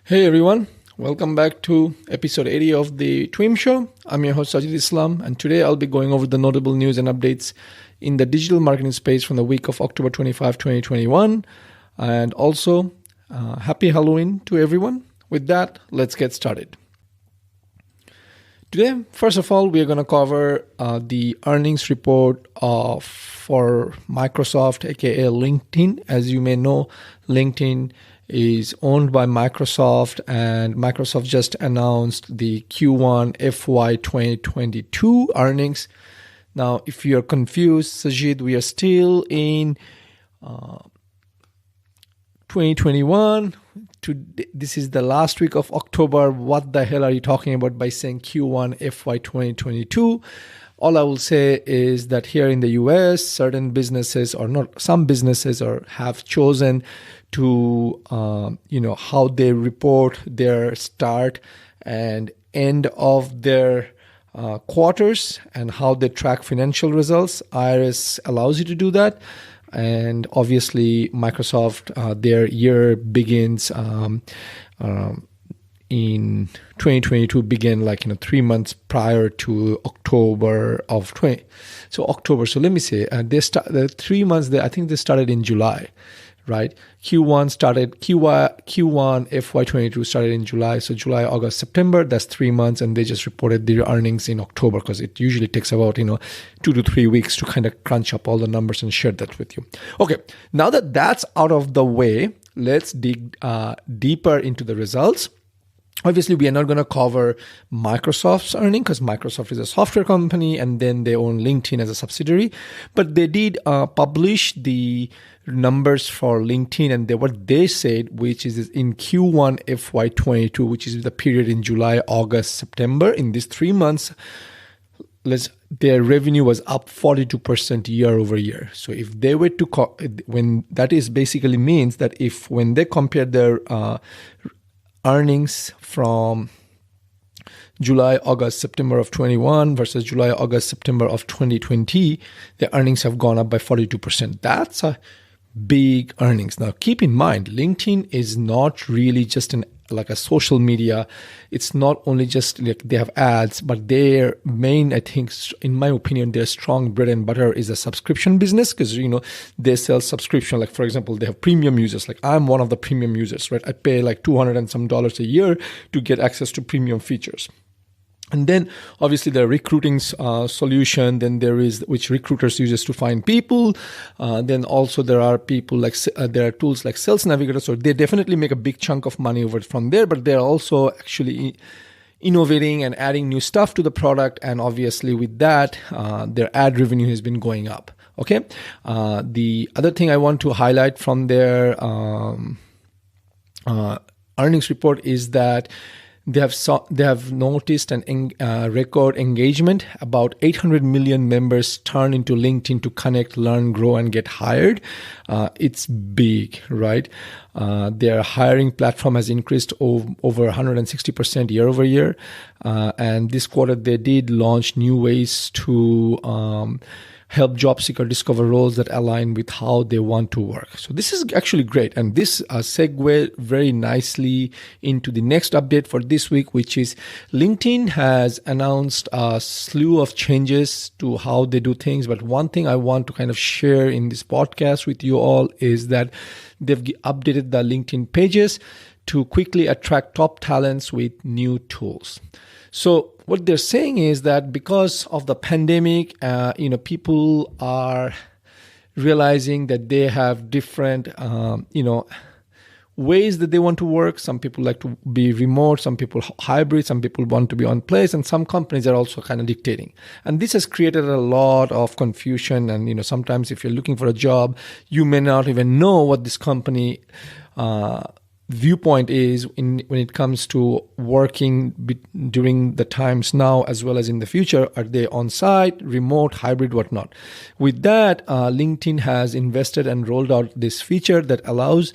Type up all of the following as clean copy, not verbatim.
Hey everyone, welcome back to episode 80 of the Twim Show. I'm your host Sajid Islam, and today I'll be going over the notable news and updates in the digital marketing space from the week of October 25, 2021. And also, happy Halloween to everyone. With that, let's get started. Today, first of all, we are going to cover the earnings report for Microsoft, aka LinkedIn. As you may know, LinkedIn is owned by Microsoft, and Microsoft just announced the Q1 FY 2022 earnings. Now, if you're confused, Sajid, we are still in 2021. This is the last week of October. What the hell are you talking about by saying Q1 FY 2022? All I will say is that here in the US, certain businesses, or not some businesses, have chosen to, how they report their start and end of their quarters and how they track financial results. IRS allows you to do that. And obviously, Microsoft, their year begins in 2022, began 3 months prior to October of 20. So October. So let me say, the 3 months. I think they started in July, right? Q1 FY22 started in July. So July, August, September, that's 3 months. And they just reported their earnings in October because it usually takes about, 2 to 3 weeks to kind of crunch up all the numbers and share that with you. Okay, now that that's out of the way, let's dig deeper into the results. Obviously, we are not going to cover Microsoft's earnings because Microsoft is a software company and then they own LinkedIn as a subsidiary. But they did publish the numbers for LinkedIn, and what they said, which is in Q1 FY22, which is the period in July, August, September. In these 3 months, their revenue was up 42% year over year. So if they were to, when that is basically means that when they compare their earnings from July, August, September of 21 versus July, August, September of 2020, the earnings have gone up by 42%. That's a big earnings. Now, keep in mind, LinkedIn is not really just like a social media. It's not only just like they have ads, but their main, I think, in my opinion, their strong bread and butter is a subscription business because, they sell subscription. Like, for example, they have premium users. Like I'm one of the premium users, right? I pay like $200 and some a year to get access to premium features. And then obviously the recruiting solution, then there is which recruiters uses to find people. Then also there are people there are tools like Sales Navigator. So they definitely make a big chunk of money over from there, but they're also actually innovating and adding new stuff to the product. And obviously with that, their ad revenue has been going up. Okay. The other thing I want to highlight from their earnings report is that they have noticed an record engagement. About 800 million members turn into LinkedIn to connect, learn, grow, and get hired. It's big, right? Their hiring platform has increased over 160% year over year. And this quarter, they did launch new ways to help job seekers discover roles that align with how they want to work. So this is actually great. And this segue very nicely into the next update for this week, which is LinkedIn has announced a slew of changes to how they do things. But one thing I want to kind of share in this podcast with you all is that they've updated the LinkedIn pages to quickly attract top talents with new tools. So what they're saying is that because of the pandemic, people are realizing that they have different, ways that they want to work. Some people like to be remote, some people hybrid, some people want to be on place, and some companies are also kind of dictating. And this has created a lot of confusion. And, sometimes if you're looking for a job, you may not even know what this company viewpoint is when it comes to working during the times now as well as in the future. Are they on-site, remote, hybrid, whatnot? With that, LinkedIn has invested and rolled out this feature that allows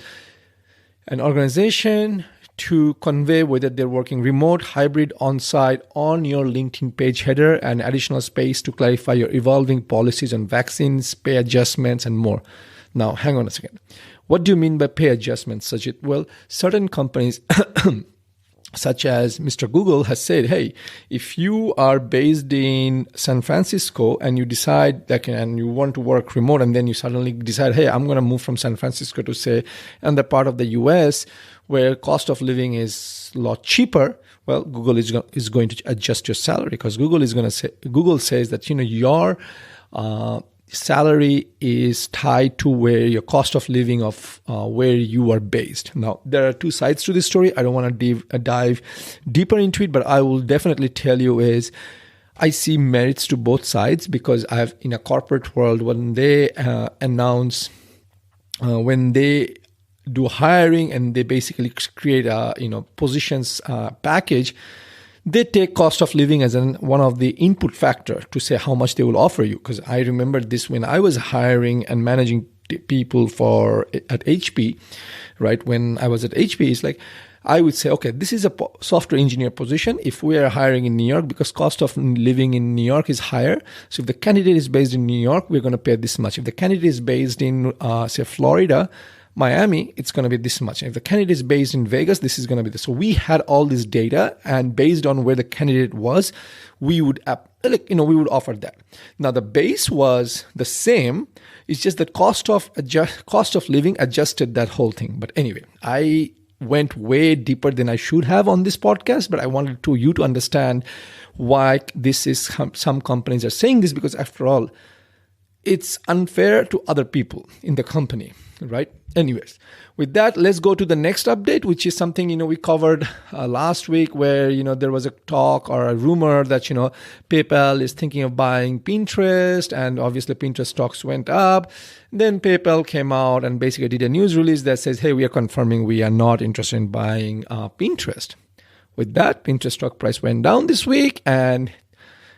an organization to convey whether they're working remote, hybrid, on-site on your LinkedIn page header, and additional space to clarify your evolving policies on vaccines, pay adjustments, and more. Now, hang on a second. What do you mean by pay adjustments, Sajid? Well, certain companies such as Mr. Google has said, hey, if you are based in San Francisco and you decide that and you want to work remote, and then you suddenly decide, hey, I'm going to move from San Francisco to, say, another part of the US where cost of living is a lot cheaper, well, Google is going to adjust your salary, because Google says that, your salary is tied to where your cost of living of where you are based. Now, there are two sides to this story. I don't want to dive deeper into it, but I will definitely tell you is I see merits to both sides, because in a corporate world, when they when they do hiring and they basically create a positions package, they take cost of living as one of the input factor to say how much they will offer you. Because I remember this when I was hiring and managing people at HP, right? When I was at HP, it's like I would say, okay, this is a software engineer position. If we are hiring in New York, because cost of living in New York is higher, so if the candidate is based in New York, we're going to pay this much. If the candidate is based in, say, Florida, Miami, it's going to be this much. If the candidate is based in Vegas, this is going to be this. So we had all this data, and based on where the candidate was, we would offer that. Now the base was the same. It's just that cost of living adjusted that whole thing. But anyway, I went way deeper than I should have on this podcast, but I wanted you to understand why this is. Some companies are saying this because, after all, it's unfair to other people in the company, right? Anyways, with that, let's go to the next update, which is something, we covered last week, where, there was a talk or a rumor that, PayPal is thinking of buying Pinterest, and obviously Pinterest stocks went up. Then PayPal came out and basically did a news release that says, hey, we are confirming we are not interested in buying Pinterest. With that, Pinterest stock price went down this week, and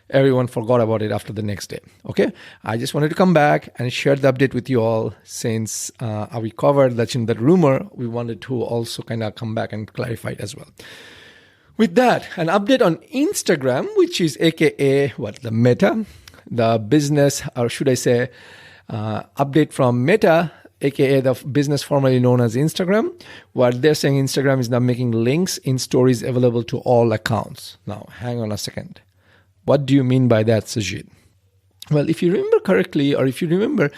everyone forgot about it after the next day. Okay, I just wanted to come back and share the update with you all, since we covered that rumor. We wanted to also kind of come back and clarify it as well. With that, an update on Instagram, which is AKA the Meta, the business, or should I say, update from Meta, aka the business formerly known as Instagram, where they're saying Instagram is now making links in stories available to all accounts. Now, hang on a second. What do you mean by that, Sajid? Well, if you remember correctly, or if you remember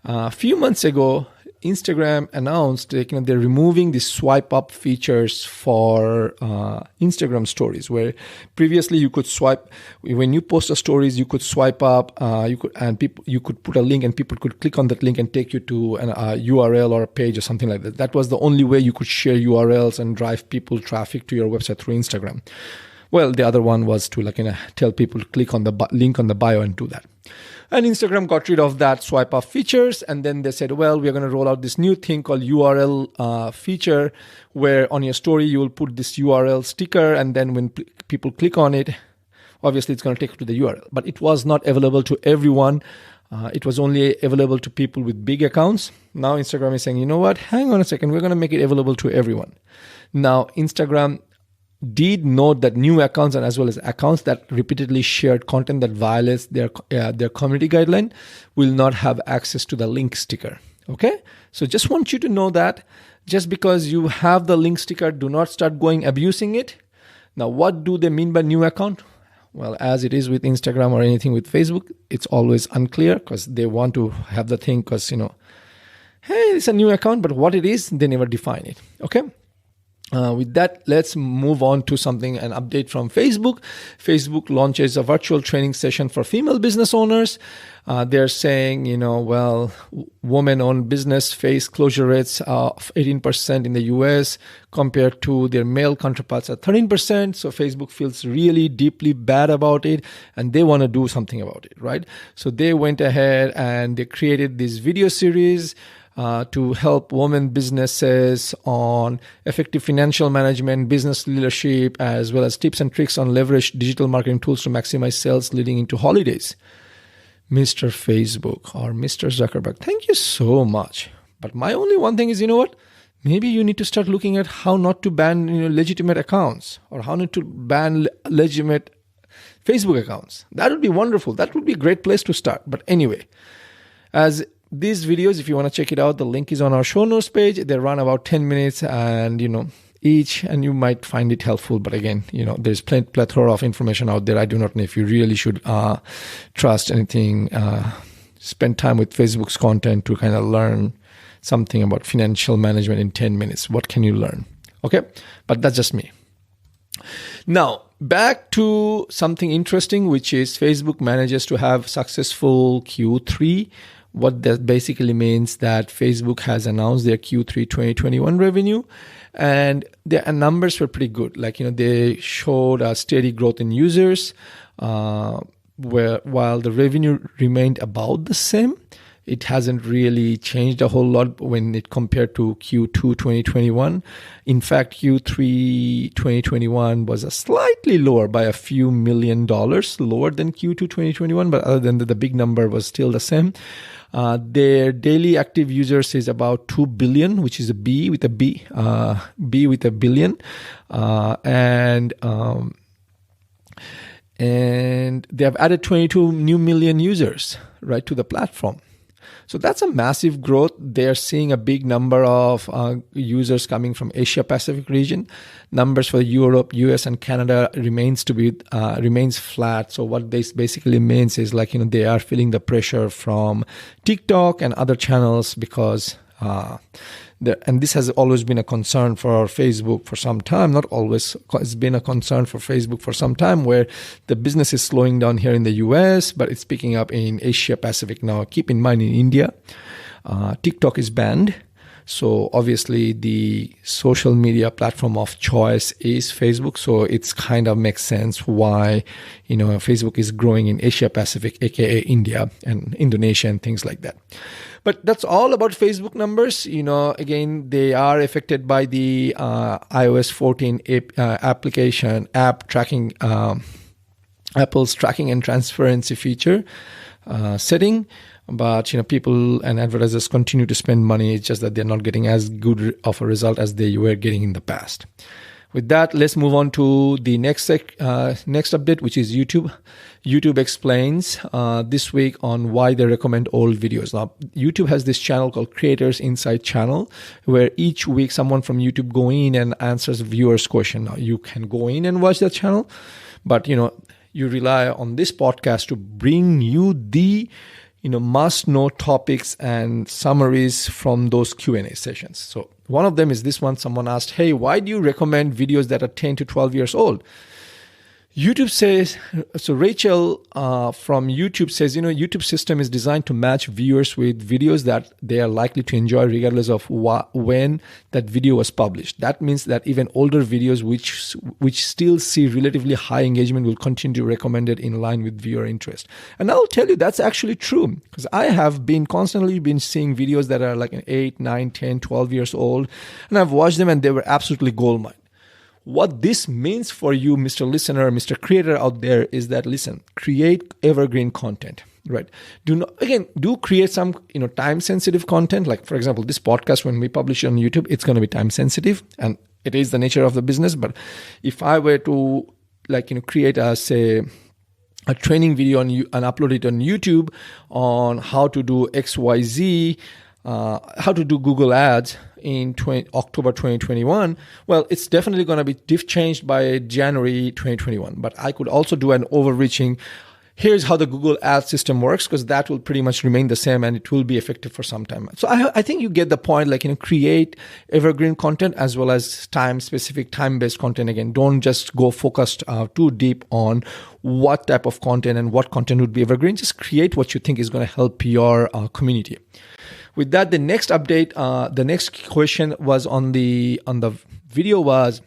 a few months ago, Instagram announced they're removing the swipe up features for Instagram stories, where previously you could swipe when you post a stories, you could swipe up, you could put a link and people could click on that link and take you to a URL or a page or something like that. That was the only way you could share URLs and drive people traffic to your website through Instagram. Well, the other one was to tell people to click on the link on the bio and do that. And Instagram got rid of that swipe up features, and then they said, well, we're going to roll out this new thing called URL feature, where on your story you will put this URL sticker, and then when people click on it, obviously it's going to take you to the URL. But it was not available to everyone. It was only available to people with big accounts. Now Instagram is saying, you know what? Hang on a second. We're going to make it available to everyone. Now Instagram did note that new accounts, and as well as accounts that repeatedly shared content that violates their community guideline, will not have access to the link sticker. Okay, so just want you to know that just because you have the link sticker, do not start abusing it. Now, what do they mean by new account? Well, as it is with Instagram or anything with Facebook, it's always unclear, because they want to have the thing because, hey, it's a new account, but what it is, they never define it. Okay. With that, let's move on to an update from Facebook. Facebook launches a virtual training session for female business owners. They're saying, women-owned business face closure rates of 18% in the US compared to their male counterparts at 13%. So Facebook feels really deeply bad about it, and they want to do something about it, right? So they went ahead and they created this video series to help women businesses on effective financial management, business leadership, as well as tips and tricks on leverage digital marketing tools to maximize sales leading into holidays. Mr. Facebook or Mr. Zuckerberg, thank you so much. But my only one thing is, maybe you need to start looking at how not to ban legitimate accounts, or how not to ban legitimate Facebook accounts. That would be wonderful. That would be a great place to start. But anyway, as these videos, if you want to check it out, the link is on our show notes page. They run about 10 minutes and, each, and you might find it helpful. But again, there's plethora of information out there. I do not know if you really should trust anything, spend time with Facebook's content to kind of learn something about financial management in 10 minutes. What can you learn? Okay, but that's just me. Now, back to something interesting, which is Facebook manages to have successful Q3. What that basically means that Facebook has announced their Q3 2021 revenue, and their numbers were pretty good. They showed a steady growth in users, while the revenue remained about the same. It hasn't really changed a whole lot when it compared to Q2 2021. In fact, Q3 2021 was a slightly lower by a few $1 million lower than Q2 2021, but other than that, the big number was still the same. Their daily active users is about 2 billion, which is a B with a B with a billion. And they have added 22 new million users, right, to the platform. So that's a massive growth. They're seeing a big number of users coming from Asia Pacific region. Numbers for Europe, US, and Canada remains flat. So what this basically means is they are feeling the pressure from TikTok and other channels because and this has always been a concern for Facebook for some time. Not always, it's been a concern for Facebook for some time, where the business is slowing down here in the US, but it's picking up in Asia Pacific now. Keep in mind, in India, TikTok is banned. So obviously the social media platform of choice is Facebook. So it's kind of makes sense why, Facebook is growing in Asia Pacific, aka India and Indonesia and things like that. But that's all about Facebook numbers. Again, they are affected by the iOS 14 app tracking, Apple's tracking and transparency feature setting. But people and advertisers continue to spend money. It's just that they're not getting as good of a result as they were getting in the past. With that, let's move on to the next update, which is YouTube. YouTube explains this week on why they recommend old videos. Now, YouTube has this channel called Creators Insight Channel, where each week someone from YouTube go in and answers viewers' question. Now, you can go in and watch that channel, but you rely on this podcast to bring you the must-know topics and summaries from those Q&A sessions. So one of them is this one. Someone asked, hey, why do you recommend videos that are 10 to 12 years old? YouTube says, so Rachel from YouTube says, YouTube system is designed to match viewers with videos that they are likely to enjoy regardless of when that video was published. That means that even older videos which still see relatively high engagement will continue to be recommended in line with viewer interest. And I'll tell you, that's actually true, because I have constantly been seeing videos that are like 8, 9, 10, 12 years old, and I've watched them and they were absolutely goldmine. What this means for you, Mr. Listener, Mr. Creator out there, is that, listen, create evergreen content, right? Do create some, time-sensitive content. Like, for example, this podcast, when we publish it on YouTube, it's going to be time-sensitive, and it is the nature of the business. But if I were to, create a training video and upload it on YouTube on how to do XYZ, how to do Google Ads in October 2021, well, it's definitely going to be changed by January 2021. But I could also do an overreaching, here's how the Google Ads system works, because that will pretty much remain the same and it will be effective for some time. So I think you get the point, create evergreen content as well as time-specific, time-based content. Again, don't just go focused too deep on what type of content and what content would be evergreen. Just create what you think is going to help your community. With that, the next update, the next question was on the video was,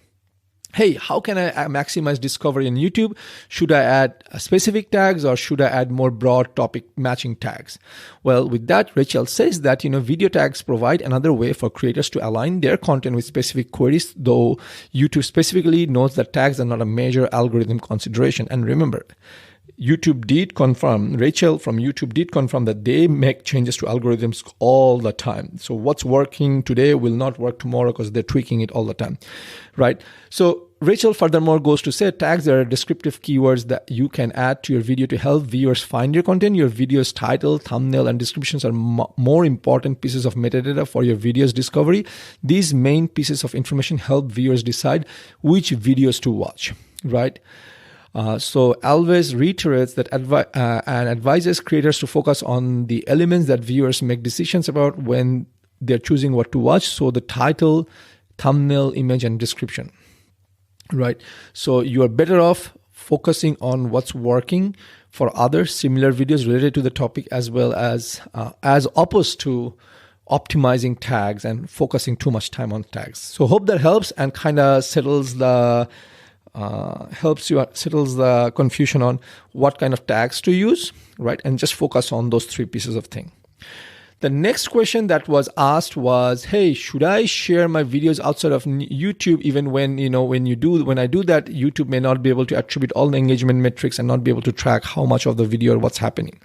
hey, how can I maximize discovery on YouTube? Should I add specific tags or should I add more broad topic matching tags? Well, with that, Rachel says that, video tags provide another way for creators to align their content with specific queries, though YouTube specifically notes that tags are not a major algorithm consideration. And remember, Rachel from YouTube did confirm that they make changes to algorithms all the time. So what's working today will not work tomorrow because they're tweaking it all the time, right? So Rachel furthermore goes to say, tags are descriptive keywords that you can add to your video to help viewers find your content. Your video's title, thumbnail, and descriptions are more important pieces of metadata for your video's discovery. These main pieces of information help viewers decide which videos to watch, right? So Alves reiterates that and advises creators to focus on the elements that viewers make decisions about when they're choosing what to watch. So the title, thumbnail, image, and description, right? So you are better off focusing on what's working for other similar videos related to the topic, as well as opposed to optimizing tags and focusing too much time on tags. So hope that helps and kind of settles the confusion on what kind of tags to use, right? And just focus on those three pieces of thing. The next question that was asked was, hey, should I share my videos outside of YouTube? Even when I do that, YouTube may not be able to attribute all the engagement metrics and not be able to track how much of the video or what's happening.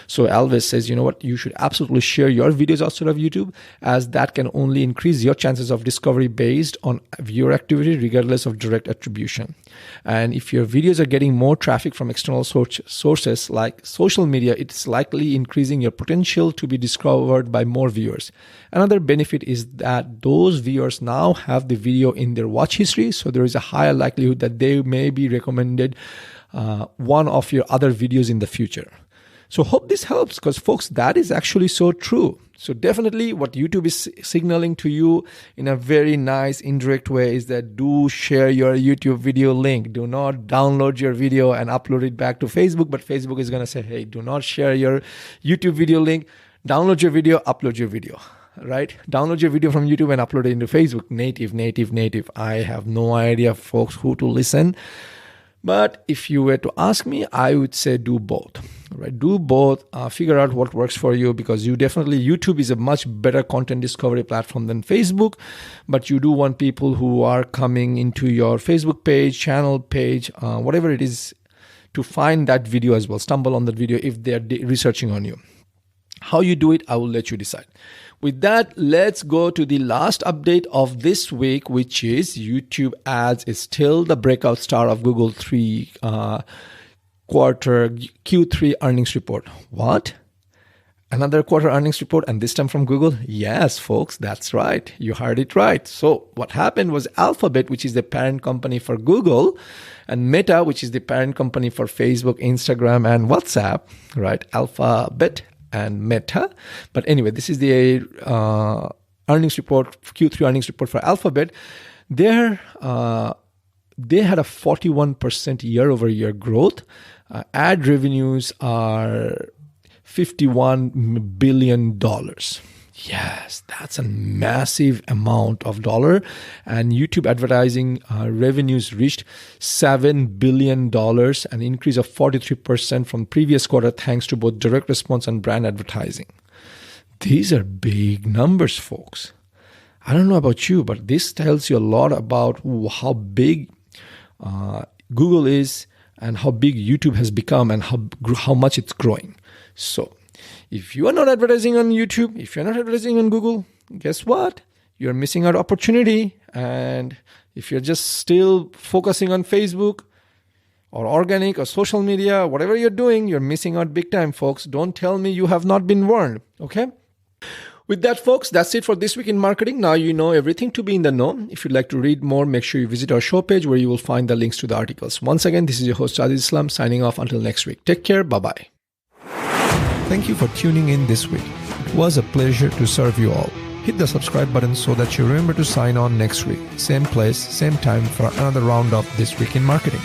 So Alves says, you know what, you should absolutely share your videos outside of YouTube, as that can only increase your chances of discovery based on viewer activity, regardless of direct attribution. And if your videos are getting more traffic from external sources like social media, it's likely increasing your potential to be discovered by more viewers. Another benefit is that those viewers now have the video in their watch history, so there is a higher likelihood that they may be recommended one of your other videos in the future. So hope this helps, because folks, that is actually so true. So definitely what YouTube is signaling to you in a very nice indirect way is that do share your YouTube video link. Do not download your video and upload it back to Facebook, but Facebook is going to say, hey, do not share your YouTube video link. Download your video, upload your video, right? Download your video from YouTube and upload it into Facebook. Native. I have no idea, folks, who to listen. But if you were to ask me, I would say do both, right? Do both, figure out what works for you, because YouTube is a much better content discovery platform than Facebook, but you do want people who are coming into your Facebook page, channel page, whatever it is, to find that video as well, stumble on that video if they're researching on you. How you do it, I will let you decide. With that, let's go to the last update of this week, which is YouTube ads is still the breakout star of Google quarter Q3 earnings report. What? Another quarter earnings report, and this time from Google? Yes, folks, that's right. You heard it right. So what happened was Alphabet, which is the parent company for Google, and Meta, which is the parent company for Facebook, Instagram, and WhatsApp, right? Alphabet and Meta. But anyway, this is the earnings report, Q3 earnings report for Alphabet. They had a 41% year-over-year growth. Ad revenues are $51 billion. Yes, that's a massive amount of dollar. And YouTube advertising revenues reached $7 billion, an increase of 43% from previous quarter, thanks to both direct response and brand advertising. These are big numbers, folks. I don't know about you, but this tells you a lot about how big Google is and how big YouTube has become and how much it's growing. So if you are not advertising on YouTube, if you're not advertising on Google, guess what? You're missing out opportunity. And if you're just still focusing on Facebook or organic or social media, whatever you're doing, you're missing out big time, folks. Don't tell me you have not been warned, okay? With that, folks, that's it for this week in marketing. Now you know everything to be in the know. If you'd like to read more, make sure you visit our show page where you will find the links to the articles. Once again, this is your host, Aziz Islam, signing off until next week. Take care. Bye-bye. Thank you for tuning in this week. It was a pleasure to serve you all. Hit the subscribe button so that you remember to sign on next week. Same place, same time for another round of This Week in Marketing.